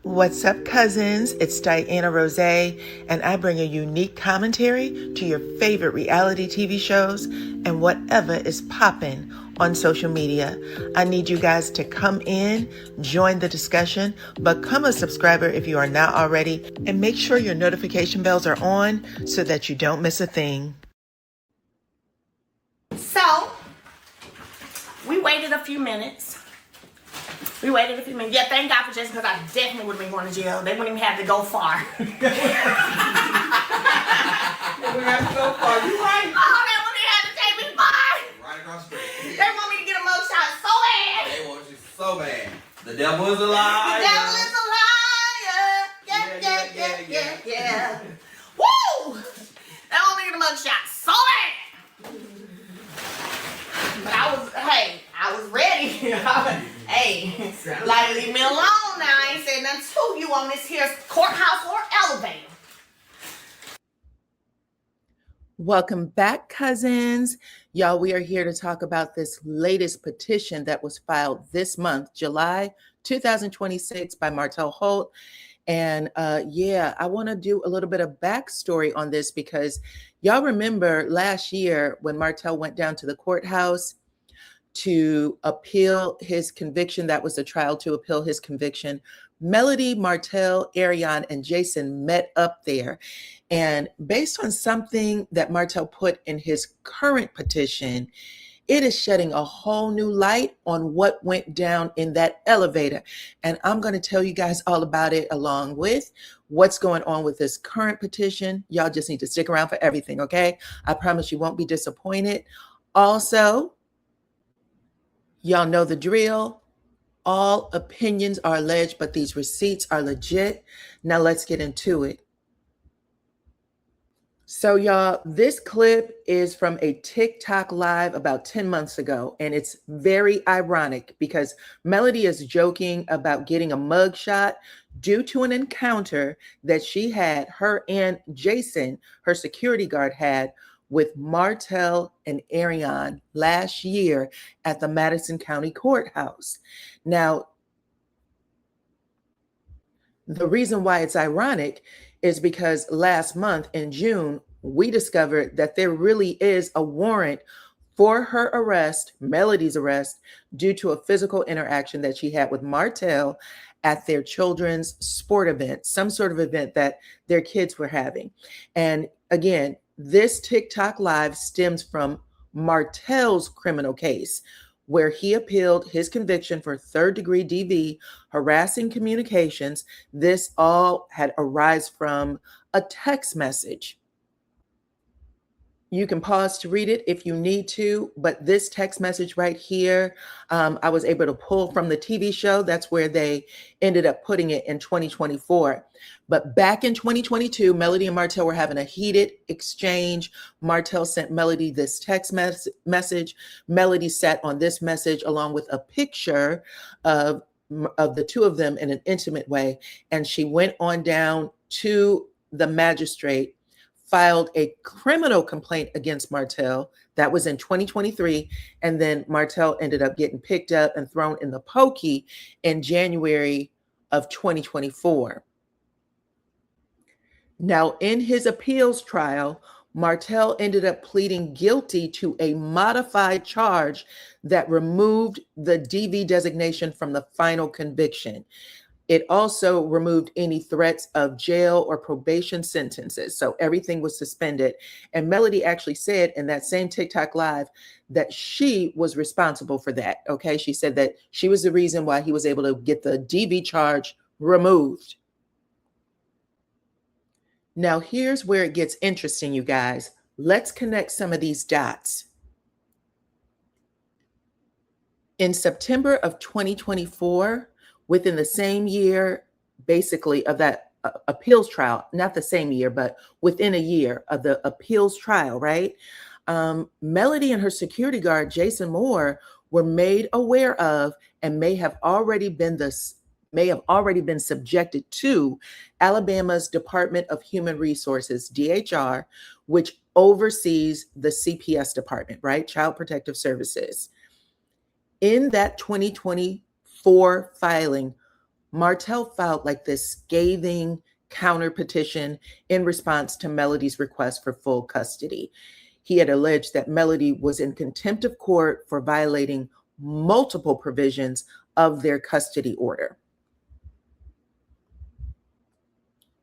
What's up, cousins? It's DYANAROZAY, and I bring a unique commentary to your favorite reality TV shows and whatever is popping on social media. I need you guys to come in, join the discussion, become a subscriber if you are not already, and make sure your notification bells are on so that you don't miss a thing. So, we waited a few minutes. Yeah, thank God for Jason, because I definitely would have been going to jail. They wouldn't even have to go far. We have to go far. You right. Oh, they wouldn't even have to take me far. Right across the street. They want me to get a mugshot so bad. They want you so bad. The devil is a liar. The devil is a liar. Yeah. Woo! They want me to get a mugshot so bad. But I was ready. Hey, like, leave me alone now. I ain't said nothing to you on this here courthouse or elevator. Welcome back, cousins. Y'all, we are here to talk about this latest petition that was filed this month, July 2026, by Martell Holt. And I want to do a little bit of backstory on this because y'all remember last year when Martell went down to the courthouse to appeal his conviction. That was the trial to appeal his conviction. Melody, Martell, Ariane, and Jason met up there. And based on something that Martell put in his current petition, it is shedding a whole new light on what went down in that elevator. And I'm going to tell you guys all about it along with what's going on with this current petition. Y'all just need to stick around for everything, okay? I promise you won't be disappointed. Also, y'all know the drill. All opinions are alleged, but these receipts are legit. Now let's get into it. So y'all, this clip is from a TikTok live about 10 months ago, and it's very ironic because Melody is joking about getting a mugshot due to an encounter that she had, her and Jason, her security guard, had with Martell and Ariane last year at the Madison County Courthouse. Now, the reason why it's ironic is because last month in June, we discovered that there really is a warrant for her arrest, Melody's arrest, due to a physical interaction that she had with Martell at their children's sport event, some sort of event that their kids were having. And again, this TikTok live stems from Martell's criminal case, where he appealed his conviction for third-degree DV, harassing communications. This all had arisen from a text message. You can pause to read it if you need to, but this text message right here, I was able to pull from the TV show. That's where they ended up putting it in 2024. But back in 2022, Melody and Martell were having a heated exchange. Martell sent Melody this text message. Melody sat on this message along with a picture of the two of them in an intimate way. And she went on down to the magistrate, filed a criminal complaint against Martell. That was in 2023. And then Martell ended up getting picked up and thrown in the pokey in January of 2024. Now, in his appeals trial, Martell ended up pleading guilty to a modified charge that removed the DV designation from the final conviction. It also removed any threats of jail or probation sentences. So everything was suspended. And Melody actually said in that same TikTok live that she was responsible for that. Okay. She said that she was the reason why he was able to get the DV charge removed. Now, here's where it gets interesting, you guys. Let's connect some of these dots. In September of 2024, within the same year, basically, of that appeals trial, not the same year, but within a year of the appeals trial, right? Melody and her security guard, Jason Moore, were made aware of and may have already been subjected to Alabama's Department of Human Resources, DHR, which oversees the CPS department, right? Child Protective Services. In that 2024 filing, Martell filed like this scathing counter petition in response to Melody's request for full custody. He had alleged that Melody was in contempt of court for violating multiple provisions of their custody order.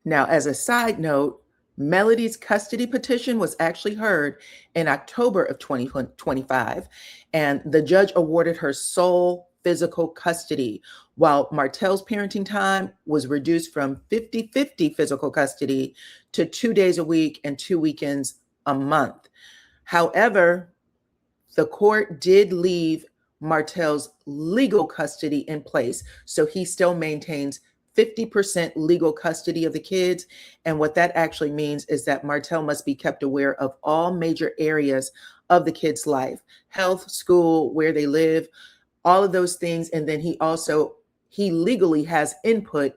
Now, as a side note, Melody's custody petition was actually heard in October of 2025, and the judge awarded her sole physical custody, while Martell's parenting time was reduced from 50-50 physical custody to 2 days a week and 2 weekends a month. However, the court did leave Martell's legal custody in place, so he still maintains 50% legal custody of the kids. And what that actually means is that Martell must be kept aware of all major areas of the kid's life: health, school, where they live, all of those things. And then he legally has input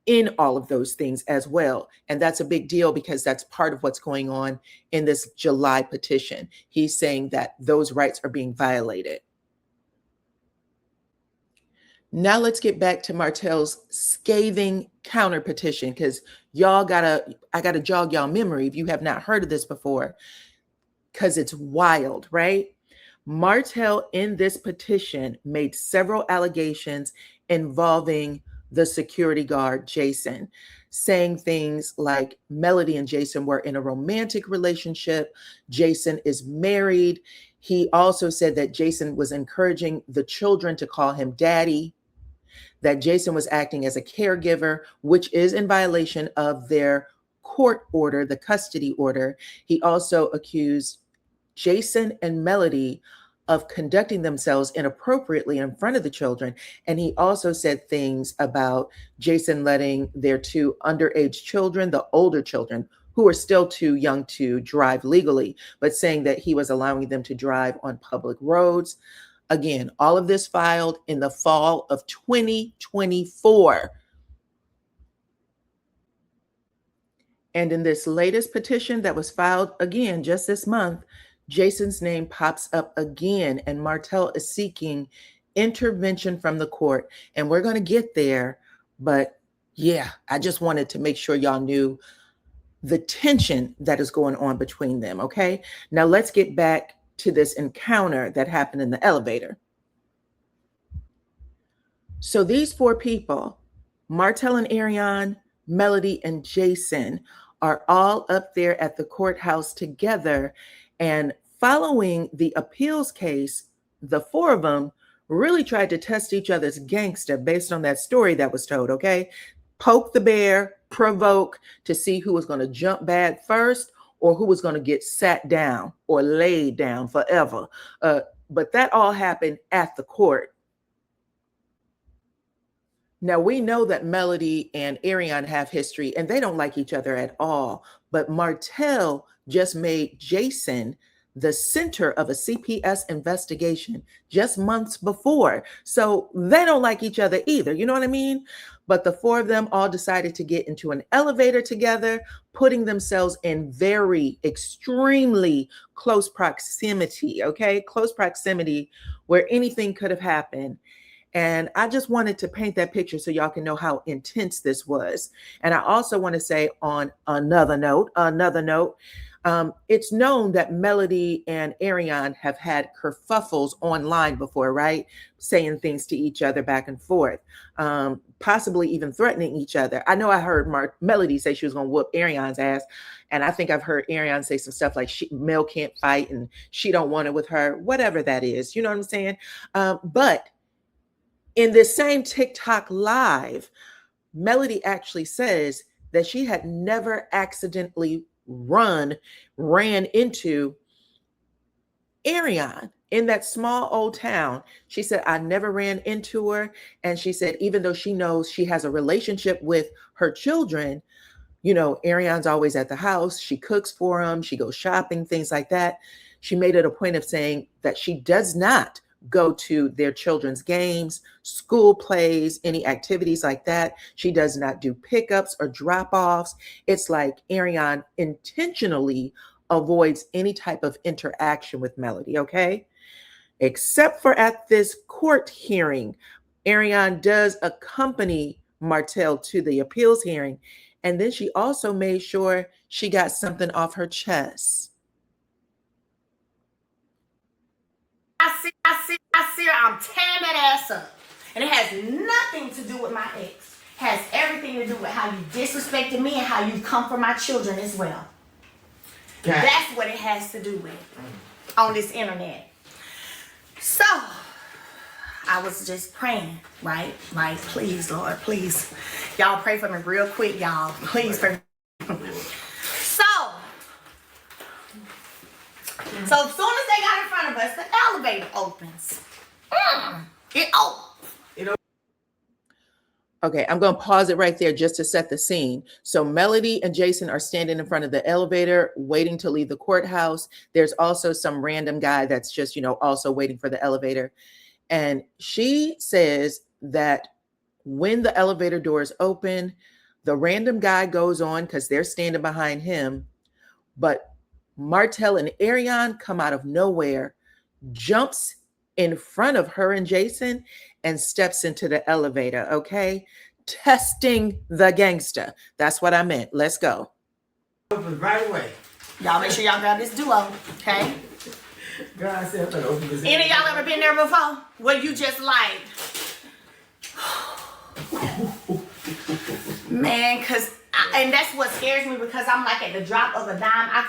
in all of those things as well. And that's a big deal because that's part of what's going on in this July petition. He's saying that those rights are being violated. Now let's get back to Martell's scathing counter petition, because I gotta jog y'all memory if you have not heard of this before, because it's wild, right? Martell in this petition made several allegations involving the security guard, Jason, saying things like Melody and Jason were in a romantic relationship. Jason is married. He also said that Jason was encouraging the children to call him daddy, that Jason was acting as a caregiver, which is in violation of their court order, the custody order. He also accused Jason and Melody of conducting themselves inappropriately in front of the children. And he also said things about Jason letting their 2 underage children, the older children, who are still too young to drive legally, but saying that he was allowing them to drive on public roads. Again, all of this filed in the fall of 2024. And in this latest petition that was filed again just this month, Jason's name pops up again, and Martell is seeking intervention from the court. And we're going to get there, but yeah, I just wanted to make sure y'all knew the tension that is going on between them, okay? Now let's get back to this encounter that happened in the elevator. So these 4 people, Martell and Ariane, Melody and Jason, are all up there at the courthouse together. And following the appeals case, the 4 of them really tried to test each other's gangster based on that story that was told, okay? Poke the bear, provoke, to see who was going to jump bad first, or who was going to get sat down or laid down forever. But that all happened at the court. Now, we know that Melody and Ariane have history, and they don't like each other at all. But Martell just made Jason the center of a CPS investigation just months before. So they don't like each other either. You know what I mean? But the 4 of them all decided to get into an elevator together, putting themselves in very extremely close proximity, okay? Close proximity where anything could have happened. And I just wanted to paint that picture so y'all can know how intense this was. And I also want to say on another note, it's known that Melody and Ariane have had kerfuffles online before, right? Saying things to each other back and forth, possibly even threatening each other. I know I heard Melody say she was going to whoop Ariane's ass. And I think I've heard Ariane say some stuff like Mel can't fight and she don't want it with her, whatever that is. You know what I'm saying? But in this same TikTok live, Melody actually says that she had never accidentally ran into Ariane in that small old town. She said, I never ran into her. And she said, even though she knows she has a relationship with her children, you know, Ariane's always at the house. She cooks for them. She goes shopping, things like that. She made it a point of saying that she does not go to their children's games, school plays, any activities like that. She does not do pickups or drop-offs. It's like Ariane intentionally avoids any type of interaction with Melody, okay? Except for at this court hearing, Ariane does accompany Martell to the appeals hearing. And then she also made sure she got something off her chest. I see her, I'm tearing that ass up. And it has nothing to do with my ex. It has everything to do with how you disrespected me and how you come for my children as well. Yeah. That's what it has to do with on this internet. So, I was just praying, right? Like, please, Lord, please. Y'all pray for me real quick, y'all. Please pray for me. So as soon as they got in front of us, the elevator opens. It opens. Okay, I'm going to pause it right there just to set the scene. So Melody and Jason are standing in front of the elevator, waiting to leave the courthouse. There's also some random guy that's just, also waiting for the elevator. And she says that when the elevator doors open, the random guy goes on because they're standing behind him. But Martell and Ariane come out of nowhere, jumps in front of her and Jason, and steps into the elevator, okay? Testing the gangster. That's what I meant. Let's go. Open right away. Y'all make sure y'all grab this duo, okay? God said I'm open this. Any of y'all ever been there before? Where you just like, man, and that's what scares me, because I'm like, at the drop of a dime, I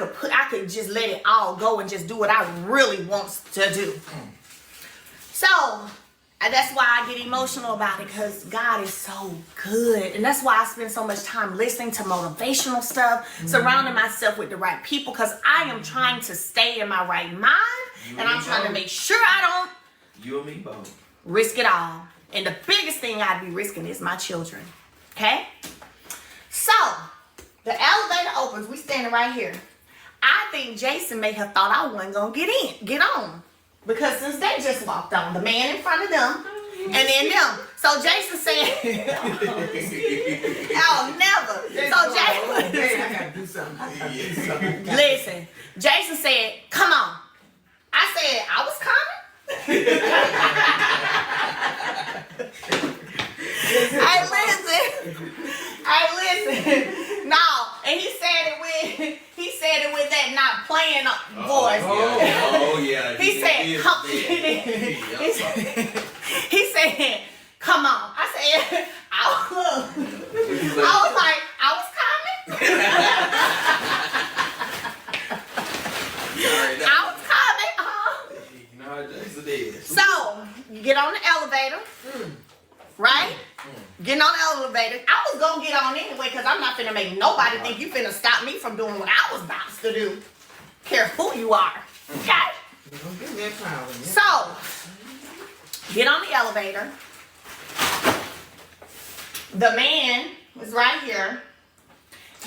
could just let it all go and just do what I really want to do. So that's why I get emotional about it, because God is so good. And that's why I spend so much time listening to motivational stuff, surrounding myself with the right people, because I am trying to stay in my right mind, and I'm trying to make sure I don't You and me both. risk it all. And the biggest thing I'd be risking is my children. Okay? So, the elevator opens. We standing right here. I think Jason may have thought I wasn't going to get on. Because since they just walked on, the man in front of them, and then them. So Jason said, oh, never. So Jason, I gotta do something. Listen, Jason said, come on. I said, I was coming. Hey, listen. No, and he said it with that not playing voice. Oh yeah. He said, come. He said, come on. I said, I was like, I was coming. I was coming, huh? You know how Jason is. So, you get on the elevator, right? Getting on the elevator. I was going to get on anyway, because I'm not finna make nobody think you finna stop me from doing what I was about to do. Care who you are, okay? Don't give me that power. So, get on the elevator. The man is right here.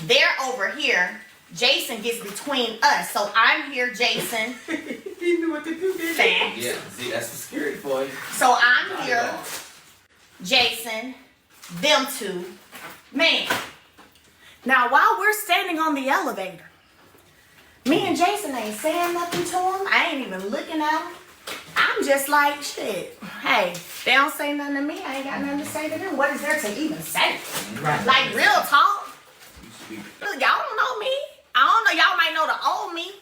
They're over here. Jason gets between us. So I'm here, Jason. He knew what to do, didn't he? Yeah, see, that's the scary for you. So I'm here, Jason, them two, man. Now, while we're standing on the elevator, me and Jason ain't saying nothing to him. I ain't even looking at him. I'm just like, shit. Hey, they don't say nothing to me. I ain't got nothing to say to them. What is there to even say? Right. Like, real talk. Y'all don't know me. I don't know. Y'all might know the old me.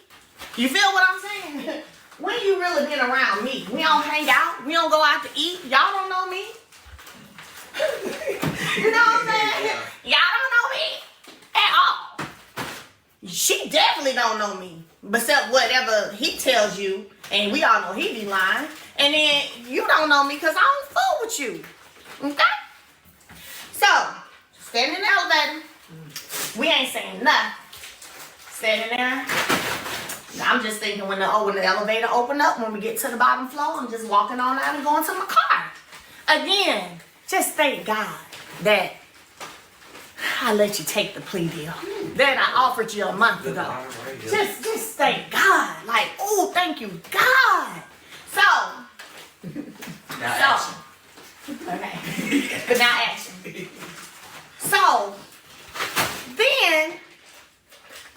You feel what I'm saying? When you really been around me? We don't hang out. We don't go out to eat. Y'all don't know me. You know what I'm saying? Y'all don't know me at all. She definitely don't know me. Except whatever he tells you. And we all know he be lying. And then you don't know me because I don't fool with you. Okay? So, standing in the elevator. We ain't saying nothing. Standing there. I'm just thinking when the elevator open up, when we get to the bottom floor, I'm just walking on out and going to my car. Again, just thank God that I let you take the plea deal that I offered you a month ago. Just thank God. Like, oh, thank you, God. Now Okay. But now action. So, then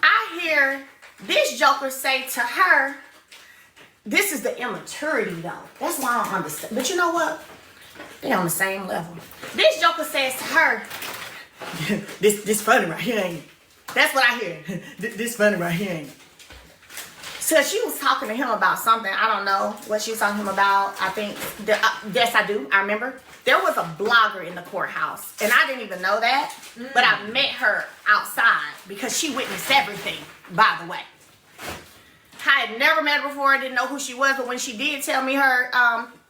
I hear this joker say to her, this is the immaturity though. That's why I don't understand. But you know what? They on the same level. This joker says to her, this funny right here, ain't it? That's what I hear. This funny right here, ain't it? So she was talking to him about something. I don't know what she was talking to him about. I think, yes, I do. I remember. There was a blogger in the courthouse, and I didn't even know that, but I met her outside because she witnessed everything, by the way. I had never met her before. I didn't know who she was, but when she did tell me her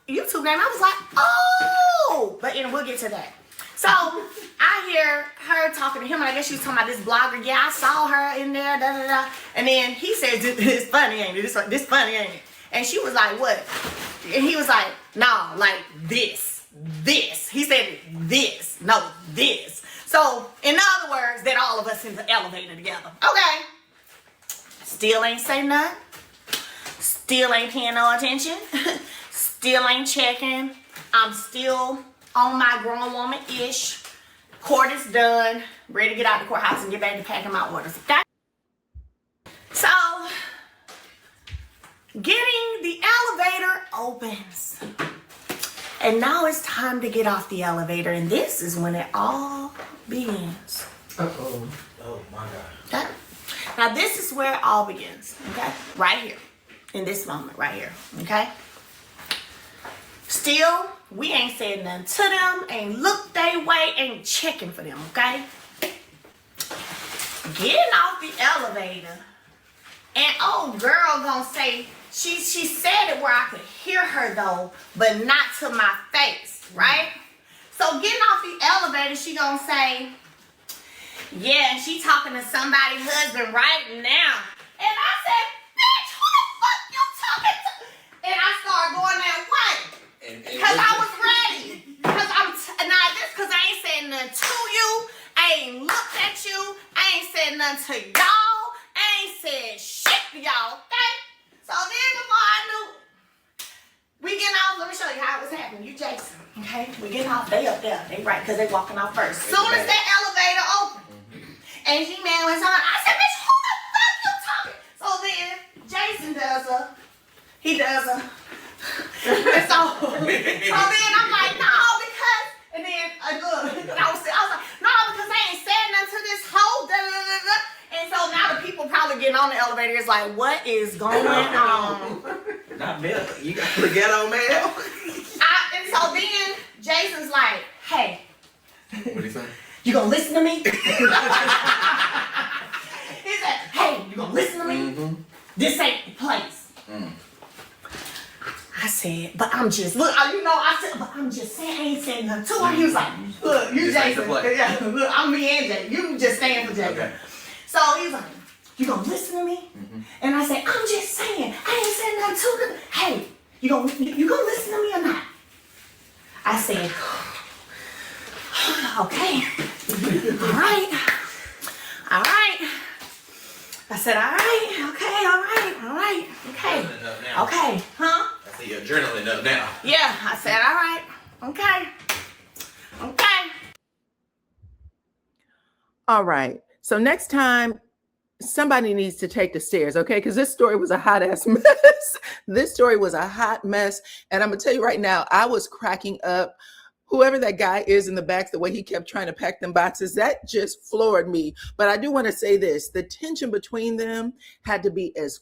YouTube name, I was like, oh! But we'll get to that. So I hear her talking to him, and I guess she was talking about this blogger. Yeah, I saw her in there, da da da. And then he says, "This funny, ain't it? This funny, ain't it?" And she was like, "What?" And he was like, "No, like this." He said, "This, no, this." So in other words, that all of us in the elevator together. Okay. Still ain't say nothing. Still ain't paying no attention. Still ain't checking. I'm still on my grown woman-ish. Court is done. Ready to get out the courthouse and get back to packing my orders. So, getting the elevator opens. And now it's time to get off the elevator. And this is when it all begins. Uh-oh. Oh my God. Okay? Now this is where it all begins. Okay? Right here. In this moment right here. Okay? Still, we ain't said nothing to them, ain't looked they way, ain't checking for them, okay? Getting off the elevator, and old girl gonna say, she said it where I could hear her though, but not to my face, right? So getting off the elevator, she gonna say, yeah, she talking to somebody's husband right now. And I said, bitch, who the fuck you talking to? And I started going that way. Because I was ready. Because because I ain't said nothing to you. I ain't looked at you. I ain't said nothing to y'all. I ain't said shit to y'all, okay? So then before I knew, we getting off. Let me show you how it was happening. You Jason, okay? We getting off. They up there. They right, because they walking off first. Soon as that elevator opened, and He-Man was on, I said, bitch, who the fuck you talking? So then Jason does and so then I'm like, no, because, and then look, I was like, no, because they ain't saying nothing to this whole, da, da, da, da. And so now the people probably getting on the elevator is like, what is going on? Not Mel. You got to get on Mel. And so then Jason's like, hey. What he say? You gonna listen to me? He said, hey, you gonna listen to me? Mm-hmm. This ain't the place. Mm. I said, but I'm just, look, I said, but I'm just saying, I ain't saying nothing to her. He was like, look, you Jason. Yeah, look, I'm me and Jay. You just stand for Jay. Okay. So he was like, you gonna listen to me? Mm-hmm. And I said, I'm just saying, I ain't saying nothing to them. Hey, you gonna listen to me or not? I said, okay, all right. I said, all right, okay. Okay, huh? I see your adrenaline up now. Yeah, I said, all right, okay. All right. So next time, somebody needs to take the stairs, okay? Because this story was a hot ass mess. This story was a hot mess. And I'm going to tell you right now, I was cracking up. Whoever that guy is in the back, the way he kept trying to pack them boxes, that just floored me. But I do want to say this. The tension between them had to be as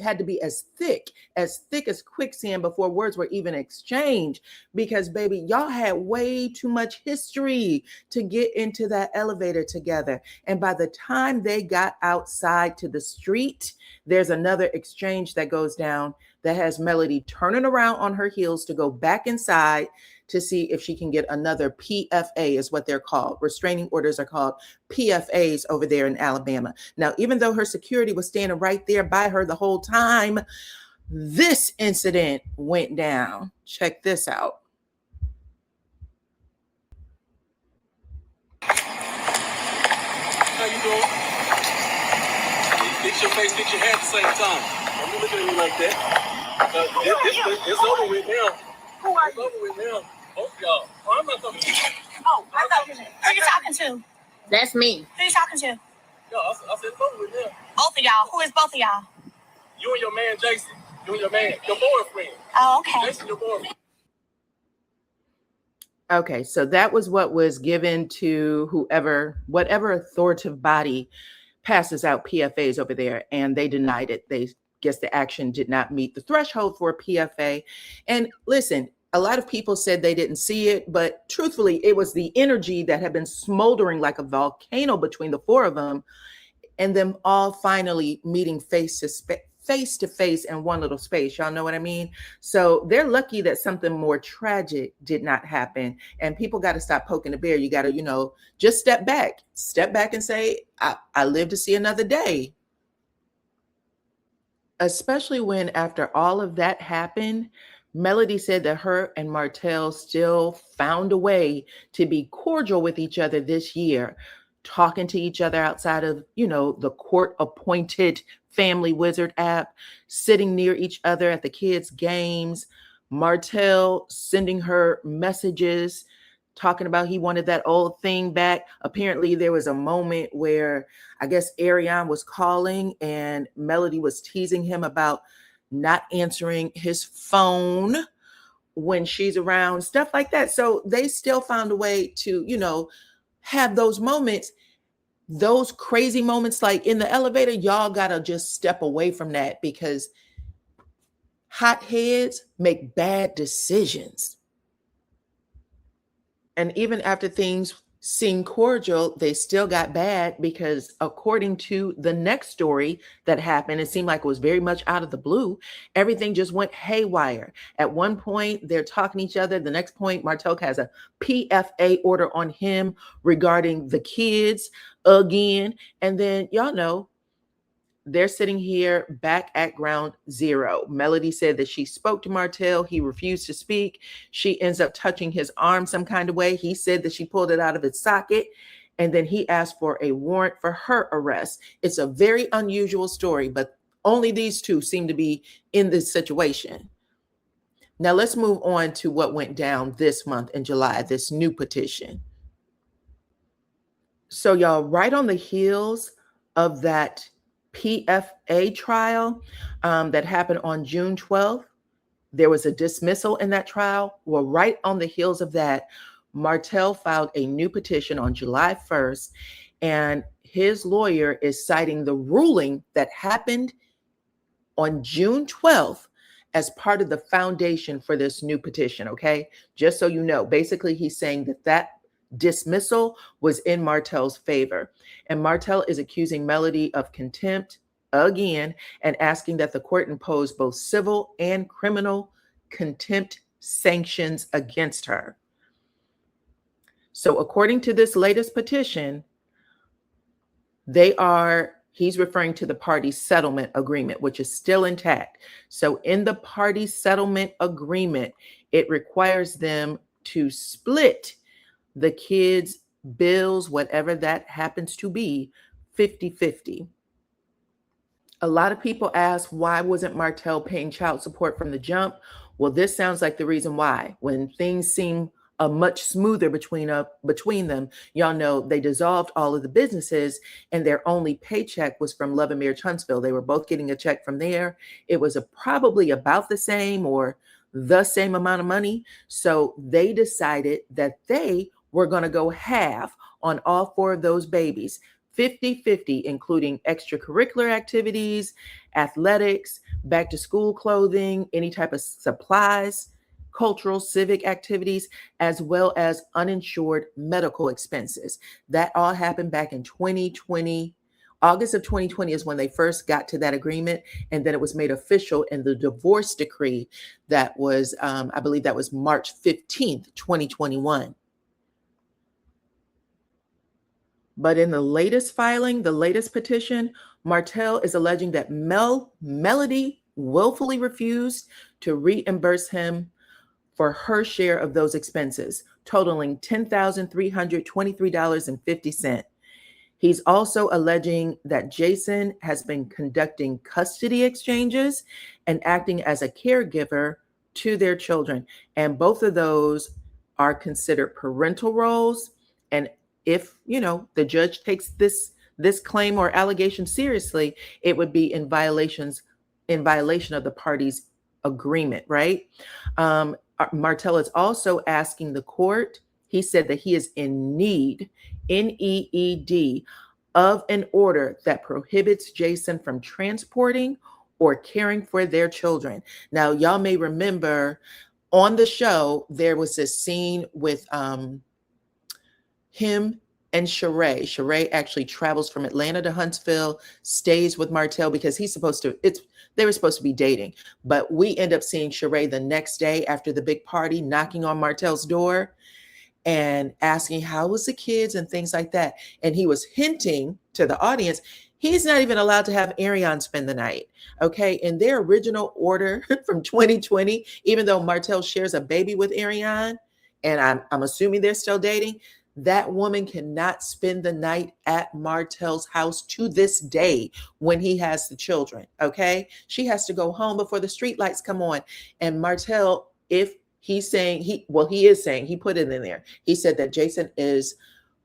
had to be as thick as quicksand before words were even exchanged. Because, baby, y'all had way too much history to get into that elevator together. And by the time they got outside to the street, there's another exchange that goes down that has Melody turning around on her heels to go back inside to see if she can get another PFA, is what they're called. Restraining orders are called PFAs over there in Alabama. Now, even though her security was standing right there by her the whole time, this incident went down. Check this out. How you doing? Fix your face, fix your hair at the same time. Don't be looking at me like that. It's over with now. Who are you? It's over with now. Both of y'all. Oh, I'm not talking to you. Oh, I thought you were. Who you talking to? That's me. Who you talking to? Yo, I said it's over with now. Both of y'all. Who is both of y'all? You and your man, Jason. You and your man. Your boyfriend. Oh, okay. Jason, your boyfriend. Okay, so that was what was given to whatever authoritative body passes out PFAs over there, and they denied it. They guess the action did not meet the threshold for a PFA. And listen, a lot of people said they didn't see it, but truthfully, it was the energy that had been smoldering like a volcano between the four of them, and them all finally meeting face to face in one little space. Y'all know what I mean? So they're lucky that something more tragic did not happen. And people got to stop poking the bear. You got to, just step back and say, I live to see another day. Especially when after all of that happened, Melody said that her and Martell still found a way to be cordial with each other this year, talking to each other outside of, the court-appointed Family Wizard app, sitting near each other at the kids' games, Martell sending her messages, talking about he wanted that old thing back. Apparently, there was a moment where I guess Ariane was calling and Melody was teasing him about not answering his phone when she's around, stuff like that. So they still found a way to, have those moments. Those crazy moments like in the elevator, y'all gotta just step away from that, because hot heads make bad decisions. And even after things seemed cordial, they still got bad, because according to the next story that happened, it seemed like it was very much out of the blue. Everything just went haywire. At one point, they're talking to each other. The next point, Martell has a PFA order on him regarding the kids again. And then, y'all know, they're sitting here back at ground zero. Melody said that she spoke to Martell. He refused to speak. She ends up touching his arm some kind of way. He said that she pulled it out of its socket. And then he asked for a warrant for her arrest. It's a very unusual story, but only these two seem to be in this situation. Now let's move on to what went down this month in July, this new petition. So y'all, right on the heels of that PFA trial that happened on June 12th. There was a dismissal in that trial. Well, right on the heels of that, Martell filed a new petition on July 1st, and his lawyer is citing the ruling that happened on June 12th as part of the foundation for this new petition, okay? Just so you know, basically he's saying that dismissal was in Martell's favor. And Martell is accusing Melody of contempt again and asking that the court impose both civil and criminal contempt sanctions against her. So according to this latest petition, he's referring to the parties' settlement agreement, which is still intact. So in the parties' settlement agreement, it requires them to split the kids' bills, whatever that happens to be, 50-50. A lot of people ask, why wasn't Martell paying child support from the jump? Well, this sounds like the reason why. When things seem much smoother between them, y'all know they dissolved all of the businesses and their only paycheck was from Love and Marriage Huntsville. They were both getting a check from there. It was probably about the same or the same amount of money. So they decided that they were going to go half on all four of those babies, 50-50, including extracurricular activities, athletics, back to school clothing, any type of supplies, cultural, civic activities, as well as uninsured medical expenses. That all happened back in 2020. August of 2020 is when they first got to that agreement, and then it was made official in the divorce decree that was, I believe that was March 15th, 2021. But in the latest filing, the latest petition, Martell is alleging that Melody willfully refused to reimburse him for her share of those expenses, totaling $10,323.50. He's also alleging that Jason has been conducting custody exchanges and acting as a caregiver to their children. And both of those are considered parental roles. And if, the judge takes this claim or allegation seriously, it would be in violation of the parties' agreement, right? Martell is also asking the court, he said that he is in need, NEED, of an order that prohibits Jason from transporting or caring for their children. Now, y'all may remember on the show, there was this scene with him and Sheree. Sheree actually travels from Atlanta to Huntsville, stays with Martell because he's supposed to, they were supposed to be dating. But we end up seeing Sheree the next day after the big party, knocking on Martell's door and asking how was the kids and things like that. And he was hinting to the audience, he's not even allowed to have Ariane spend the night. Okay. In their original order from 2020, even though Martell shares a baby with Ariane, and I'm assuming they're still dating, that woman cannot spend the night at Martell's house to this day when he has the children. Okay. She has to go home before the street lights come on. And Martell, if he's saying he is saying, he put it in there. He said that Jason is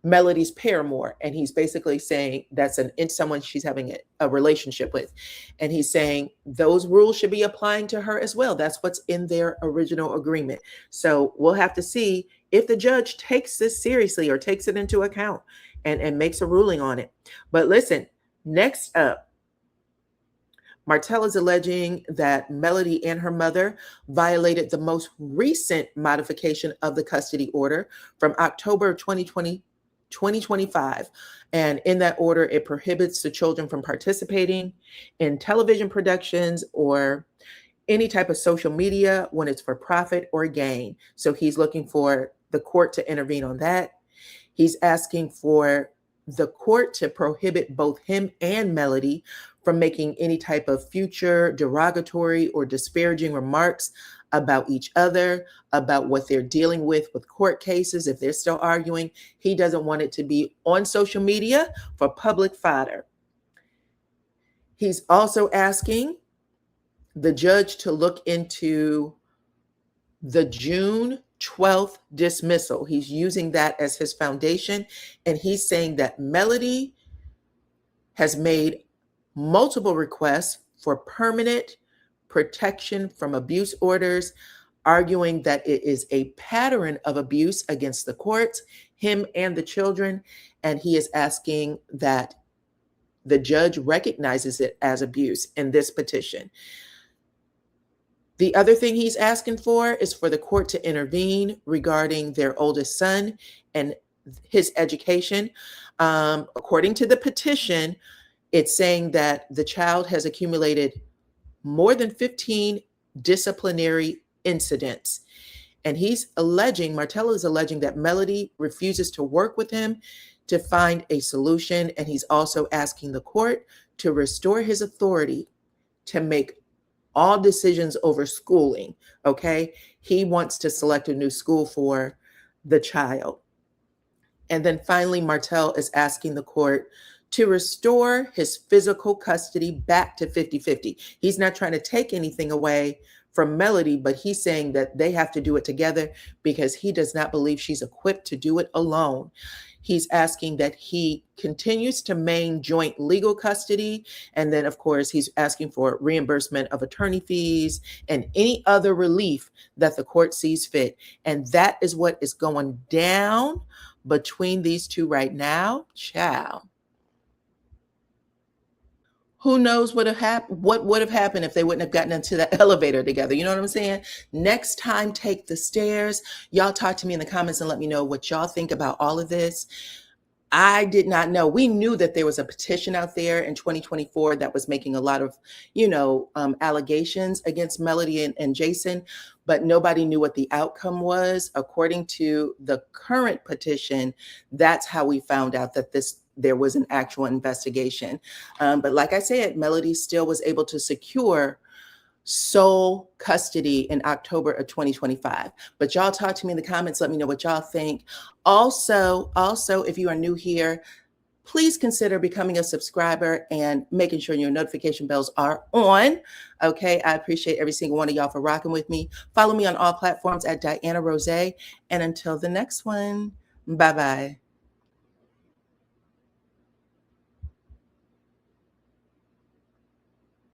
Melody's paramour. And he's basically saying that's someone she's having a relationship with. And he's saying those rules should be applying to her as well. That's what's in their original agreement. So we'll have to see if the judge takes this seriously or takes it into account and makes a ruling on it. But listen, next up, Martell is alleging that Melody and her mother violated the most recent modification of the custody order from October of 2025. And in that order, it prohibits the children from participating in television productions or any type of social media when it's for profit or gain. So he's looking for the court to intervene on that. He's asking for the court to prohibit both him and Melody from making any type of future derogatory or disparaging remarks about each other, about what they're dealing with court cases, if they're still arguing. He doesn't want it to be on social media for public fodder. He's also asking the judge to look into the June 12th dismissal. He's using that as his foundation. And he's saying that Melody has made multiple requests for permanent protection from abuse orders, arguing that it is a pattern of abuse against the courts, him and the children. And he is asking that the judge recognizes it as abuse in this petition. The other thing he's asking for is for the court to intervene regarding their oldest son and his education. According to the petition, it's saying that the child has accumulated more than 15 disciplinary incidents. And Martell is alleging that Melody refuses to work with him to find a solution. And he's also asking the court to restore his authority to make all decisions over schooling. Okay. He wants to select a new school for the child. And then finally, Martell is asking the court to restore his physical custody back to 50-50. He's not trying to take anything away from Melody, but he's saying that they have to do it together because he does not believe she's equipped to do it alone. He's asking that he continues to maintain joint legal custody. And then, of course, he's asking for reimbursement of attorney fees and any other relief that the court sees fit. And that is what is going down between these two right now. Ciao. Who knows what would have happened if they wouldn't have gotten into the elevator together? You know what I'm saying? Next time, take the stairs. Y'all talk to me in the comments and let me know what y'all think about all of this. I did not know. We knew that there was a petition out there in 2024 that was making a lot of, allegations against Melody and Jason, but nobody knew what the outcome was. According to the current petition, that's how we found out that there was an actual investigation. But like I said, Melody still was able to secure sole custody in October of 2025. But y'all talk to me in the comments. Let me know what y'all think. Also, if you are new here, please consider becoming a subscriber and making sure your notification bells are on. Okay, I appreciate every single one of y'all for rocking with me. Follow me on all platforms at DYANAROZAY. And until the next one, bye-bye.